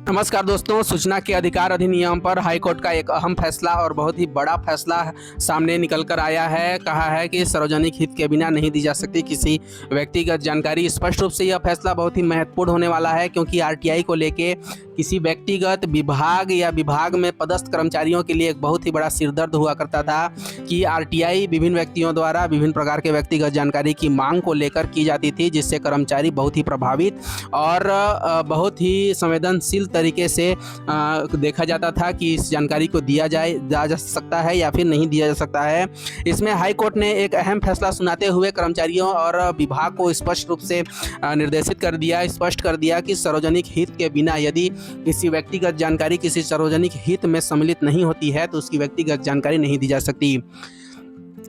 नमस्कार दोस्तों, सूचना के अधिकार अधिनियम पर हाईकोर्ट का एक अहम फैसला और बहुत ही बड़ा फैसला सामने निकल कर आया है। कहा है कि सार्वजनिक हित के बिना नहीं दी जा सकती किसी व्यक्तिगत जानकारी। स्पष्ट रूप से यह फैसला बहुत ही महत्वपूर्ण होने वाला है, क्योंकि आरटीआई को लेके किसी व्यक्तिगत विभाग या विभाग में पदस्थ कर्मचारियों के लिए एक बहुत ही बड़ा सिरदर्द हुआ करता था कि आरटीआई विभिन्न व्यक्तियों द्वारा विभिन्न प्रकार के व्यक्तिगत जानकारी की मांग को लेकर की जाती थी, जिससे कर्मचारी बहुत ही प्रभावित और बहुत ही संवेदनशील तरीके से देखा जाता था कि इस जानकारी को दिया जा सकता है या फिर नहीं दिया जा सकता है। इसमें हाई कोर्ट ने एक अहम फैसला सुनाते हुए कर्मचारियों और विभाग को स्पष्ट रूप से निर्देशित कर दिया, स्पष्ट कर दिया कि सार्वजनिक हित के बिना यदि किसी व्यक्तिगत जानकारी किसी सार्वजनिक हित में सम्मिलित नहीं होती है तो उसकी व्यक्तिगत जानकारी नहीं दी जा सकती।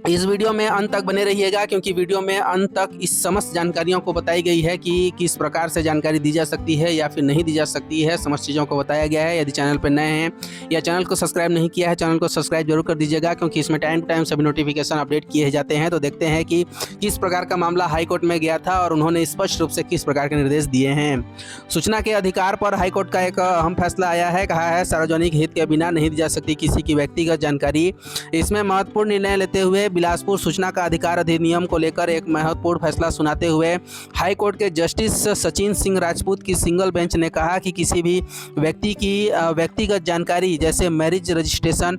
इस वीडियो में अंत तक बने रहिएगा, क्योंकि वीडियो में अंत तक इस समस्त जानकारियों को बताई गई है कि किस प्रकार से जानकारी दी जा सकती है या फिर नहीं दी जा सकती है। समस्त चीज़ों को बताया गया है। यदि चैनल पर नए हैं या चैनल को सब्सक्राइब नहीं किया है, चैनल को सब्सक्राइब जरूर कर दीजिएगा, क्योंकि इसमें टाइम टू टाइम सभी नोटिफिकेशन अपडेट किए जाते हैं। तो देखते हैं कि किस प्रकार का मामला हाईकोर्ट में गया था और उन्होंने स्पष्ट रूप से किस प्रकार के निर्देश दिए हैं। सूचना के अधिकार पर हाईकोर्ट का एक अहम फैसला आया है। कहा है सार्वजनिक हित के बिना नहीं दी जा सकती किसी की व्यक्तिगत जानकारी। इसमें महत्वपूर्ण निर्णय लेते हुए बिलासपुर सूचना का अधिकार अधिनियम को लेकर एक महत्वपूर्ण फैसला सुनाते हुए हाई कोर्ट के जस्टिस सचिन सिंह राजपूत की सिंगल बेंच ने कहा कि किसी भी व्यक्ति की व्यक्तिगत जानकारी जैसे मैरिज रजिस्ट्रेशन,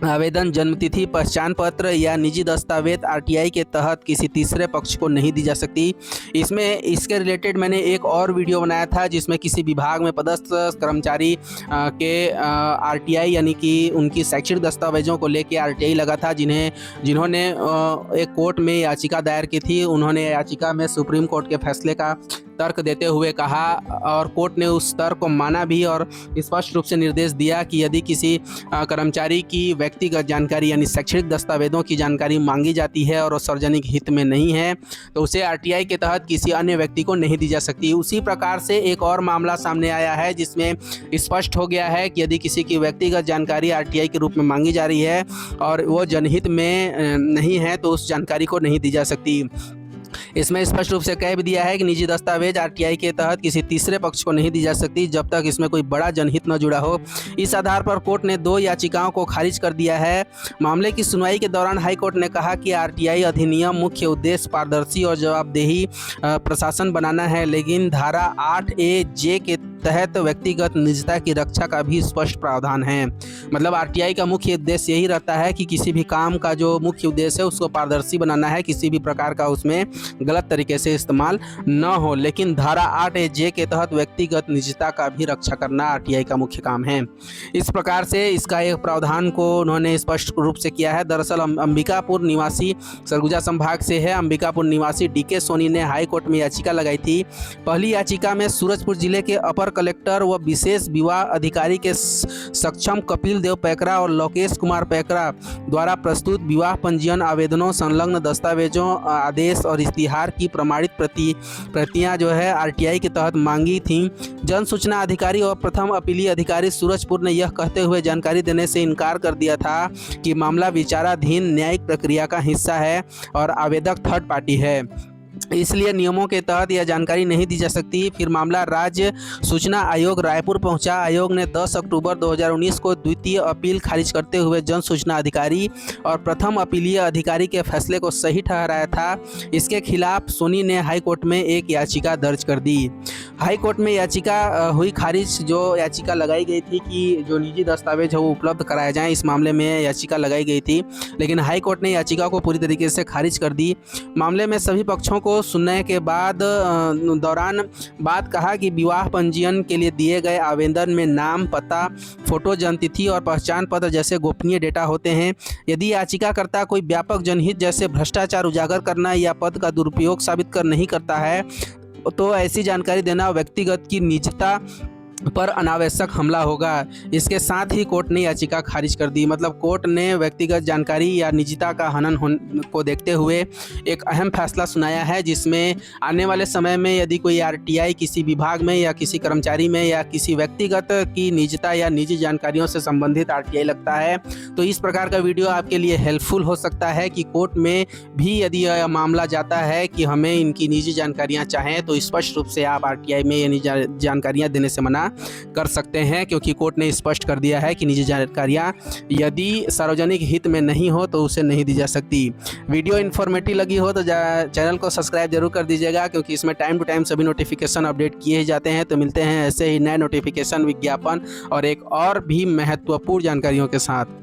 आवेदन, जन्मतिथि, पहचान पत्र या निजी दस्तावेज आरटीआई के तहत किसी तीसरे पक्ष को नहीं दी जा सकती। इसमें इसके रिलेटेड मैंने एक और वीडियो बनाया था, जिसमें किसी विभाग में पदस्थ कर्मचारी के आरटीआई यानी कि उनकी शैक्षणिक दस्तावेजों को लेकर आरटीआई लगा था, जिन्होंने एक कोर्ट में याचिका दायर की थी। उन्होंने याचिका में सुप्रीम कोर्ट के फैसले का तर्क देते हुए कहा और कोर्ट ने उस तर्क को माना भी और स्पष्ट रूप से निर्देश दिया कि यदि किसी कर्मचारी की व्यक्तिगत जानकारी यानी शैक्षणिक दस्तावेजों की जानकारी मांगी जाती है और सार्वजनिक हित में नहीं है तो उसे आरटीआई के तहत किसी अन्य व्यक्ति को नहीं दी जा सकती। उसी प्रकार से एक और मामला सामने आया है, जिसमें स्पष्ट हो गया है कि यदि किसी की व्यक्तिगत जानकारी आरटीआई के रूप में मांगी जा रही है और वो जनहित में नहीं है तो उस जानकारी को नहीं दी जा सकती। इसमें स्पष्ट रूप से कह भी दिया है कि निजी दस्तावेज आरटीआई के तहत किसी तीसरे पक्ष को नहीं दी जा सकती जब तक इसमें कोई बड़ा जनहित न जुड़ा हो। इस आधार पर कोर्ट ने 2 याचिकाओं को खारिज कर दिया है। मामले की सुनवाई के दौरान हाई कोर्ट ने कहा कि आरटीआई अधिनियम मुख्य उद्देश्य पारदर्शी और जवाबदेही प्रशासन बनाना है, लेकिन धारा 8A(j) के तहत व्यक्तिगत निजता की रक्षा का भी स्पष्ट प्रावधान है। मतलब आरटीआई का मुख्य उद्देश्य यही रहता है कि किसी भी काम का जो मुख्य उद्देश्य है उसको पारदर्शी बनाना है, किसी भी प्रकार का उसमें गलत तरीके से इस्तेमाल न हो। लेकिन धारा 8A(j) के तहत व्यक्तिगत निजता का भी रक्षा करना आरटीआई का मुख्य काम है। इस प्रकार से इसका एक प्रावधान को उन्होंने स्पष्ट रूप से किया है। दरअसल अंबिकापुर निवासी सरगुजा संभाग से है। अंबिकापुर निवासी डीके सोनी ने हाई कोर्ट में याचिका लगाई थी। पहली याचिका में सूरजपुर जिले के अपर कलेक्टर व विशेष विवाह अधिकारी के सक्षम कपिल देव पैकरा और लोकेश कुमार पैकरा द्वारा प्रस्तुत विवाह पंजीयन आवेदनों, संलग्न दस्तावेजों, आदेश और इश्तिहार की प्रमाणित प्रतियां जो है आरटीआई के तहत मांगी थीं। जन सूचना अधिकारी और प्रथम अपीलीय अधिकारी सूरजपुर ने यह कहते हुए जानकारी देने से इनकार कर दिया था कि मामला विचाराधीन न्यायिक प्रक्रिया का हिस्सा है और आवेदक थर्ड पार्टी है, इसलिए नियमों के तहत यह जानकारी नहीं दी जा सकती। फिर मामला राज्य सूचना आयोग रायपुर पहुंचा। आयोग ने 10 अक्टूबर 2019 को द्वितीय अपील खारिज करते हुए जन सूचना अधिकारी और प्रथम अपीलीय अधिकारी के फैसले को सही ठहराया था। इसके खिलाफ सोनी ने हाई कोर्ट में एक याचिका दर्ज कर दी। हाई कोर्ट में याचिका हुई खारिज। जो याचिका लगाई गई थी कि जो निजी दस्तावेज है वो उपलब्ध कराए जाएँ, इस मामले में याचिका लगाई गई थी, लेकिन हाई कोर्ट ने याचिका को पूरी तरीके से खारिज कर दी। मामले में सभी पक्षों को सुनने के बाद दौरान बात कहा कि विवाह पंजीयन के लिए दिए गए आवेदन में नाम, पता, फोटो, जन्मतिथि और पहचान पत्र जैसे गोपनीय डेटा होते हैं। यदि याचिकाकर्ता कोई व्यापक जनहित जैसे भ्रष्टाचार उजागर करना या पद का दुरुपयोग साबित कर नहीं करता है तो ऐसी जानकारी देना व्यक्तिगत की निजता पर अनावश्यक हमला होगा। इसके साथ ही कोर्ट ने याचिका खारिज कर दी। मतलब कोर्ट ने व्यक्तिगत जानकारी या निजता का हनन को देखते हुए एक अहम फैसला सुनाया है, जिसमें आने वाले समय में यदि कोई आरटीआई किसी विभाग में या किसी कर्मचारी में या किसी व्यक्तिगत की निजता या निजी जानकारियों से संबंधित आरटीआई लगता है तो इस प्रकार का वीडियो आपके लिए हेल्पफुल हो सकता है कि कोर्ट में भी यदि यह मामला जाता है कि हमें इनकी निजी जानकारियाँ चाहें तो स्पष्ट रूप से आप आरटीआई में ये जानकारियाँ देने से मना कर सकते हैं, क्योंकि कोर्ट ने स्पष्ट कर दिया है कि निजी जानकारियाँ यदि सार्वजनिक हित में नहीं हो तो उसे नहीं दी जा सकती। वीडियो इन्फॉर्मेटिव लगी हो तो चैनल को सब्सक्राइब जरूर कर दीजिएगा, क्योंकि इसमें टाइम टू टाइम सभी नोटिफिकेशन अपडेट किए ही जाते हैं। तो मिलते हैं ऐसे ही नए नोटिफिकेशन, विज्ञापन और एक और भी महत्वपूर्ण जानकारियों के साथ।